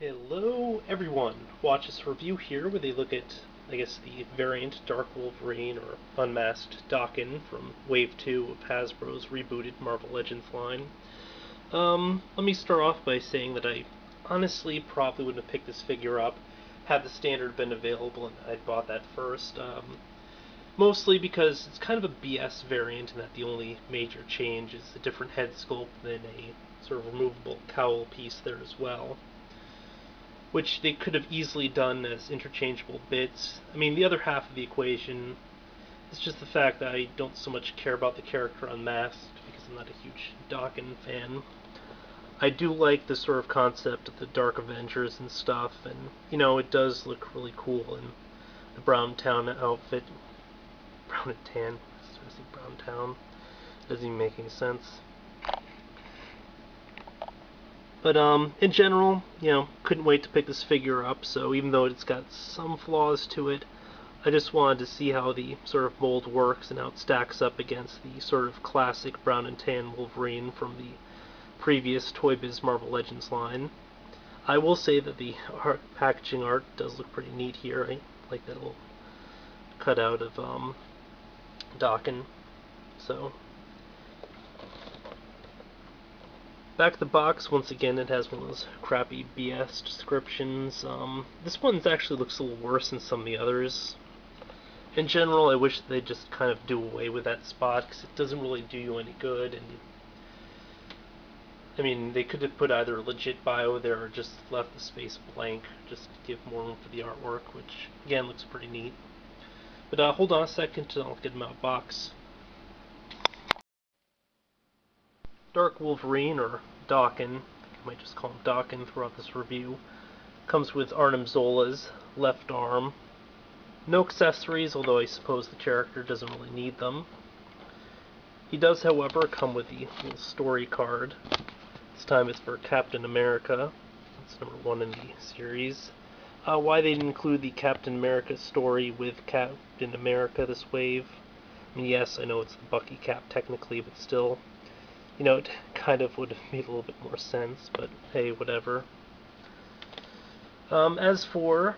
Hello everyone! Watch this review here where they look at, I guess, the variant Dark Wolverine or Unmasked Daken from Wave 2 of Hasbro's rebooted Marvel Legends line. Let me start off by saying that I honestly probably wouldn't have picked this figure up had the standard been available and I'd bought that first. Mostly because it's kind of a BS variant and that the only major change is a different head sculpt than a sort of removable cowl piece there as well, which they could have easily done as interchangeable bits. I mean, the other half of the equation is just the fact that I don't so much care about the character unmasked, because I'm not a huge Daken fan. I do like the sort of concept of the Dark Avengers and stuff, and, it does look really cool in the Brown Town outfit. Brown and tan. Seriously, Brown Town. Doesn't even make any sense. But in general, couldn't wait to pick this figure up, so even though it's got some flaws to it, I just wanted to see how the sort of mold works and how it stacks up against the sort of classic brown and tan Wolverine from the previous Toy Biz Marvel Legends line. I will say that the packaging art does look pretty neat here. I like that little cutout of Daken. So back to the box, once again, it has one of those crappy BS descriptions. This one actually looks a little worse than some of the others. In general, I wish they'd just kind of do away with that spot, because it doesn't really do you any good. And I mean, they could have put either a legit bio there or just left the space blank, just to give more room for the artwork, which, again, looks pretty neat. But hold on a second and I'll get them out of the box. Dark Wolverine, or Daken, I might just call him Daken throughout this review, comes with Arnim Zola's left arm. No accessories, although I suppose the character doesn't really need them. He does, however, come with the little story card. This time it's for Captain America. That's number 1 in the series. Why they didn't include the Captain America story with Captain America this wave? I mean, yes, I know it's the Bucky cap technically, but still, it kind of would have made a little bit more sense, but hey, whatever. As for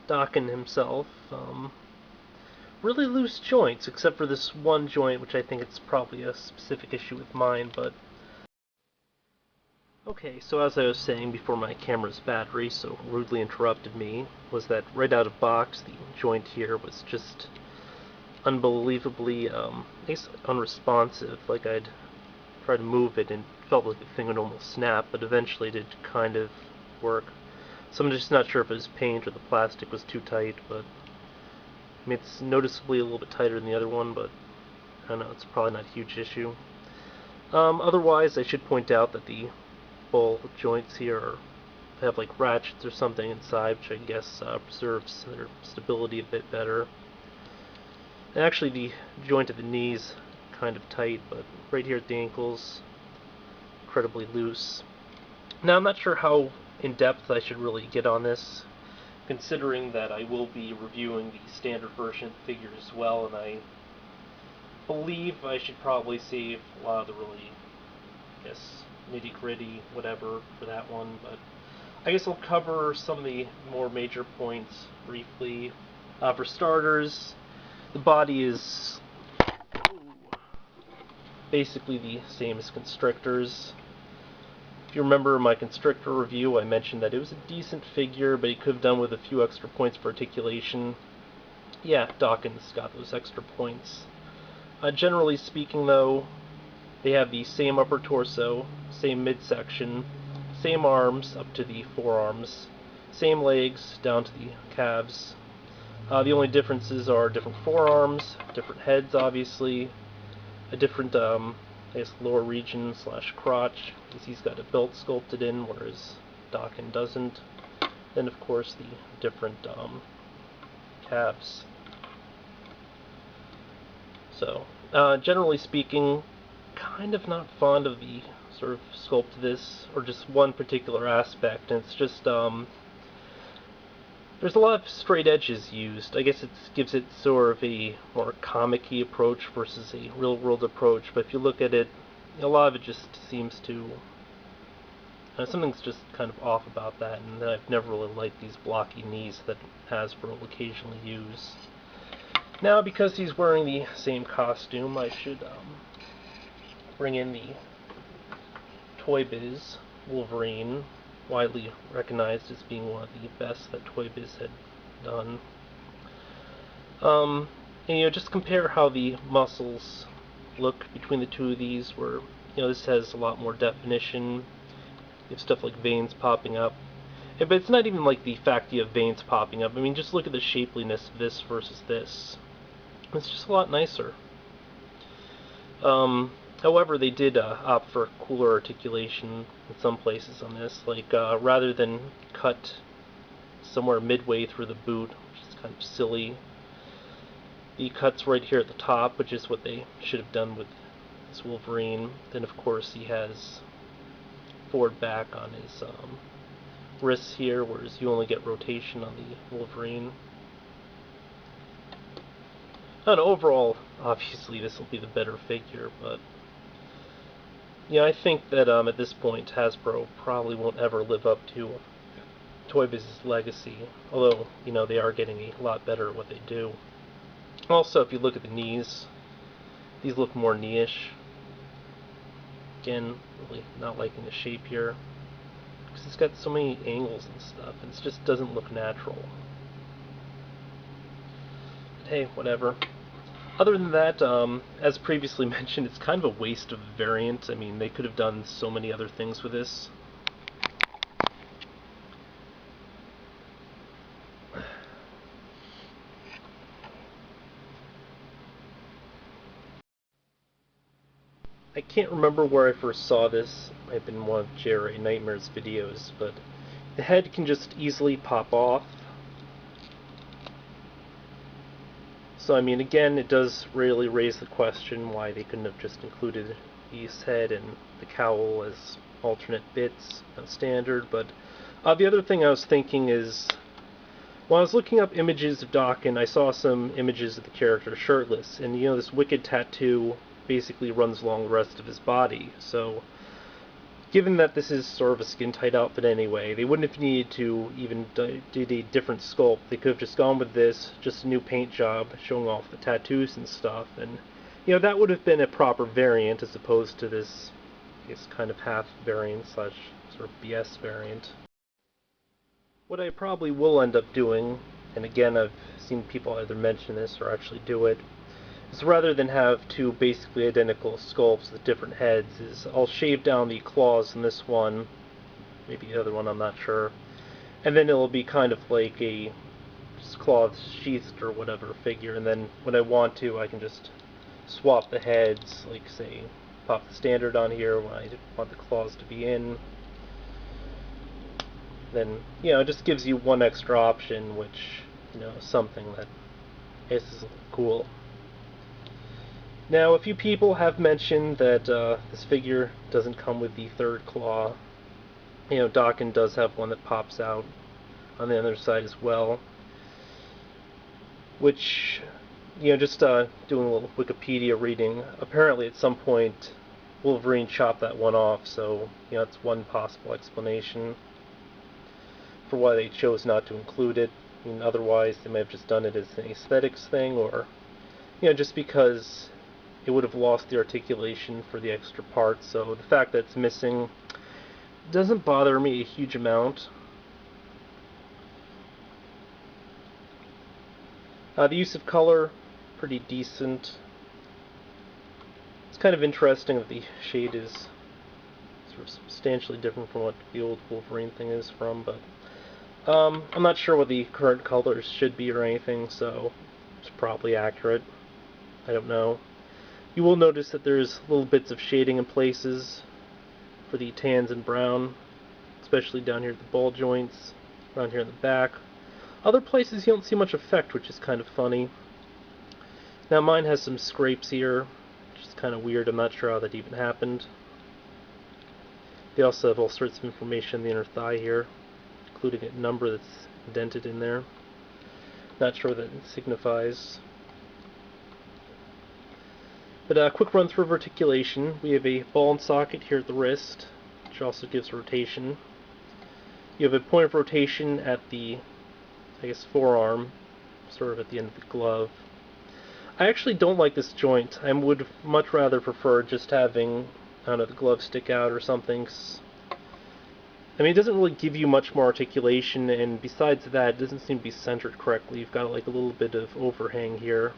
Daken himself, really loose joints, except for this one joint, which I think it's probably a specific issue with mine, but okay, so as I was saying before my camera's battery so rudely interrupted me, was that right out of box, the joint here was just unbelievably, I guess, unresponsive. Like, I'd try to move it and it felt like the thing would almost snap, but eventually it did kind of work. So I'm just not sure if it was paint or the plastic was too tight, but I mean, it's noticeably a little bit tighter than the other one, but I don't know, it's probably not a huge issue. Otherwise, I should point out that the ball joints here have like ratchets or something inside, which I guess preserves their stability a bit better. And actually, the joint at the knees kind of tight, but right here at the ankles, incredibly loose. Now, I'm not sure how in depth I should really get on this, considering that I will be reviewing the standard version of the figure as well, and I believe I should probably save a lot of the really, I guess, nitty-gritty whatever for that one, but I guess I'll cover some of the more major points briefly. For starters, the body is basically the same as Constrictor's. If you remember my Constrictor review, I mentioned that it was a decent figure, but it could have done with a few extra points for articulation. Yeah, Daken's got those extra points. Generally speaking, though, they have the same upper torso, same midsection, same arms up to the forearms, same legs down to the calves. The only differences are different forearms, different heads, obviously, a different, I guess, lower region / crotch, because he's got a belt sculpted in, whereas Daken doesn't. Then, of course, the different calves. So, generally speaking, kind of not fond of the sort of sculpt of this, or just one particular aspect, and it's just, there's a lot of straight edges used. I guess it gives it sort of a more comic-y approach versus a real-world approach, but if you look at it, a lot of it just seems to, I Something's just kind of off about that, and I've never really liked these blocky knees that Hasbro will occasionally use. Now, because he's wearing the same costume, I should bring in the Toy Biz Wolverine, widely recognized as being one of the best that Toy Biz had done. And just compare how the muscles look between the two of these, where this has a lot more definition. You have stuff like veins popping up. But it's not even like the fact you have veins popping up. I mean, just look at the shapeliness of this versus this. It's just a lot nicer. However, they did opt for cooler articulation in some places on this. Like, rather than cut somewhere midway through the boot, which is kind of silly, he cuts right here at the top, which is what they should have done with this Wolverine. Then, of course, he has forward back on his wrists here, whereas you only get rotation on the Wolverine. And overall, obviously, this will be the better figure, but I think that at this point, Hasbro probably won't ever live up to Toy Biz's legacy, although, they are getting a lot better at what they do. Also, if you look at the knees, these look more knee-ish. Again, really not liking the shape here, because it's got so many angles and stuff, and it just doesn't look natural. But hey, whatever. Other than that, as previously mentioned, it's kind of a waste of a variant. I mean, they could have done so many other things with this. I can't remember where I first saw this. It might have been one of J.R.A. Nightmare's videos, but the head can just easily pop off. So, I mean, again, it does really raise the question why they couldn't have just included his head and the cowl as alternate bits, standard. But the other thing I was thinking is, when I was looking up images of Daken, I saw some images of the character shirtless, and this wicked tattoo basically runs along the rest of his body. So, given that this is sort of a skin-tight outfit anyway, they wouldn't have needed to even do a different sculpt. They could have just gone with this, just a new paint job, showing off the tattoos and stuff, and that would have been a proper variant as opposed to this, I guess, kind of half variant slash sort of BS variant. What I probably will end up doing, and again I've seen people either mention this or actually do it, is rather than have two basically identical sculpts with different heads, is I'll shave down the claws in this one, maybe the other one, I'm not sure, and then it'll be kind of like a just cloth sheathed or whatever figure, and then when I want to I can just swap the heads, like say pop the standard on here when I want the claws to be in. Then it just gives you one extra option, which something that is cool. Now, a few people have mentioned that this figure doesn't come with the third claw. Daken does have one that pops out on the other side as well. Which, just doing a little Wikipedia reading, apparently at some point Wolverine chopped that one off, so, it's one possible explanation for why they chose not to include it. I mean, otherwise, they may have just done it as an aesthetics thing, or, just because it would have lost the articulation for the extra parts, so the fact that it's missing doesn't bother me a huge amount. The use of color, pretty decent. It's kind of interesting that the shade is sort of substantially different from what the old Wolverine thing is from, but I'm not sure what the current colors should be or anything, so it's probably accurate. I don't know. You will notice that there's little bits of shading in places for the tans and brown, especially down here at the ball joints, around here in the back. Other places you don't see much effect, which is kind of funny. Now mine has some scrapes here, which is kind of weird. I'm not sure how that even happened. They also have all sorts of information in the inner thigh here, including a number that's indented in there. Not sure what that signifies. But a quick run through of articulation. We have a ball and socket here at the wrist, which also gives rotation. You have a point of rotation at the, I guess, forearm, sort of at the end of the glove. I actually don't like this joint. I would much rather prefer just having, I don't know, the glove stick out or something. I mean, it doesn't really give you much more articulation, and besides that, it doesn't seem to be centered correctly. You've got like a little bit of overhang here,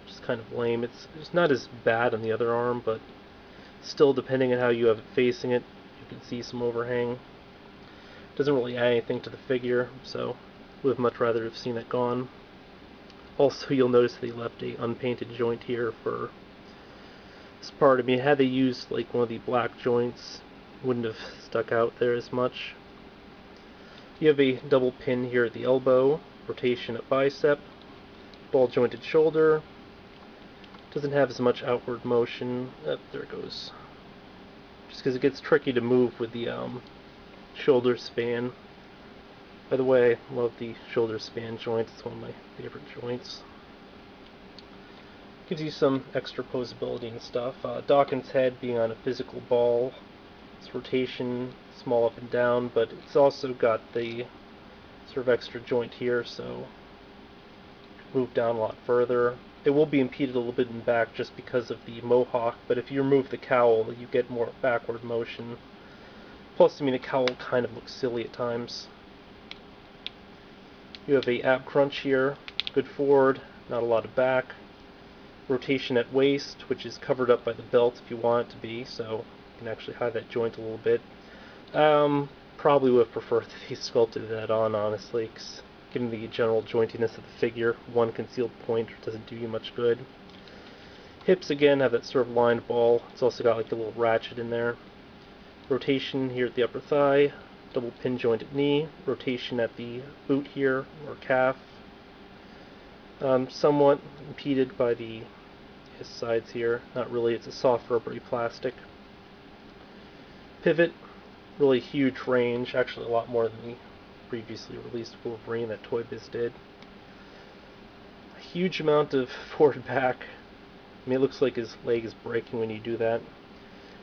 which is kind of lame. It's not as bad on the other arm, but still, depending on how you have it facing it, you can see some overhang. Doesn't really add anything to the figure, so would have much rather have seen it gone. Also, you'll notice they left a unpainted joint here for this part. I mean, had they used like one of the black joints, wouldn't have stuck out there as much. You have a double pin here at the elbow, rotation at bicep, ball jointed shoulder. Doesn't have as much outward motion. There it goes. Just because it gets tricky to move with the shoulder span. By the way, I love the shoulder span joint. It's one of my favorite joints. Gives you some extra posability and stuff. Daken's head being on a physical ball. Its rotation, small up and down, but it's also got the sort of extra joint here, so move down a lot further. It will be impeded a little bit in back just because of the mohawk, but if you remove the cowl, you get more backward motion. Plus, I mean, the cowl kind of looks silly at times. You have a ab crunch here, good forward, not a lot of back. Rotation at waist, which is covered up by the belt if you want it to be, so you can actually hide that joint a little bit. Probably would have preferred that he sculpted that on, honestly, because given the general jointiness of the figure, one concealed point doesn't do you much good. Hips, again, have that sort of lined ball. It's also got like a little ratchet in there. Rotation here at the upper thigh, double pin joint at knee, rotation at the boot here, or calf. Somewhat impeded by his sides here. Not really, it's a soft rubbery plastic. Pivot, really huge range, actually a lot more than the previously released Wolverine that Toy Biz did. A huge amount of forward back. I mean, it looks like his leg is breaking when you do that.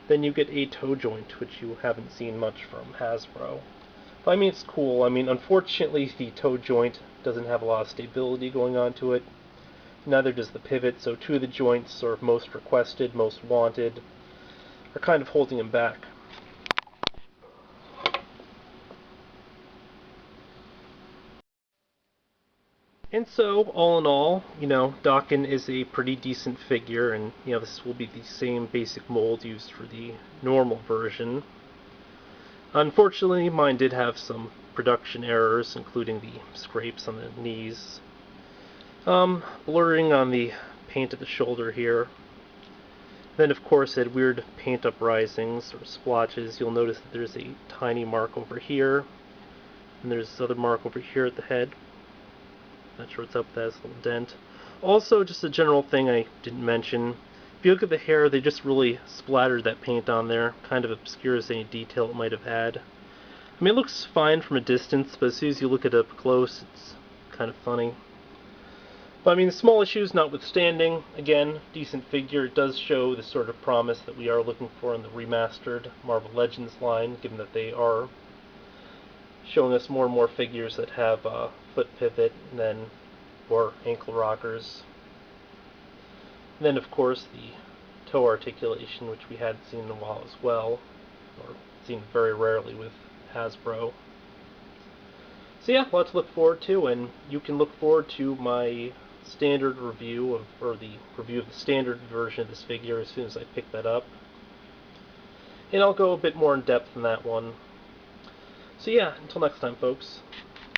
Then you get a toe joint, which you haven't seen much from Hasbro. But I mean, it's cool. I mean, unfortunately, the toe joint doesn't have a lot of stability going on to it. Neither does the pivot, so two of the joints, sort of most requested, most wanted, are kind of holding him back. And so, all in all, you know, Daken is a pretty decent figure, and, you know, this will be the same basic mold used for the normal version. Unfortunately, mine did have some production errors, including the scrapes on the knees. Blurring on the paint at the shoulder here. Then, of course, it had weird paint uprisings, or splotches. You'll notice that there's a tiny mark over here, and there's this other mark over here at the head. Not sure what's up with that, it's a little dent. Also, just a general thing I didn't mention. If you look at the hair, they just really splattered that paint on there. Kind of obscures any detail it might have had. I mean, it looks fine from a distance, but as soon as you look at it up close, it's kind of funny. But I mean, the small issues notwithstanding, again, decent figure. It does show the sort of promise that we are looking for in the remastered Marvel Legends line, given that they are showing us more and more figures that have foot pivot and then or ankle rockers. And then, of course, the toe articulation, which we hadn't seen in a while as well, or seen very rarely with Hasbro. So yeah, a lot to look forward to, and you can look forward to my standard review of, or the review of the standard version of this figure as soon as I pick that up. And I'll go a bit more in depth in that one. So yeah, until next time, folks.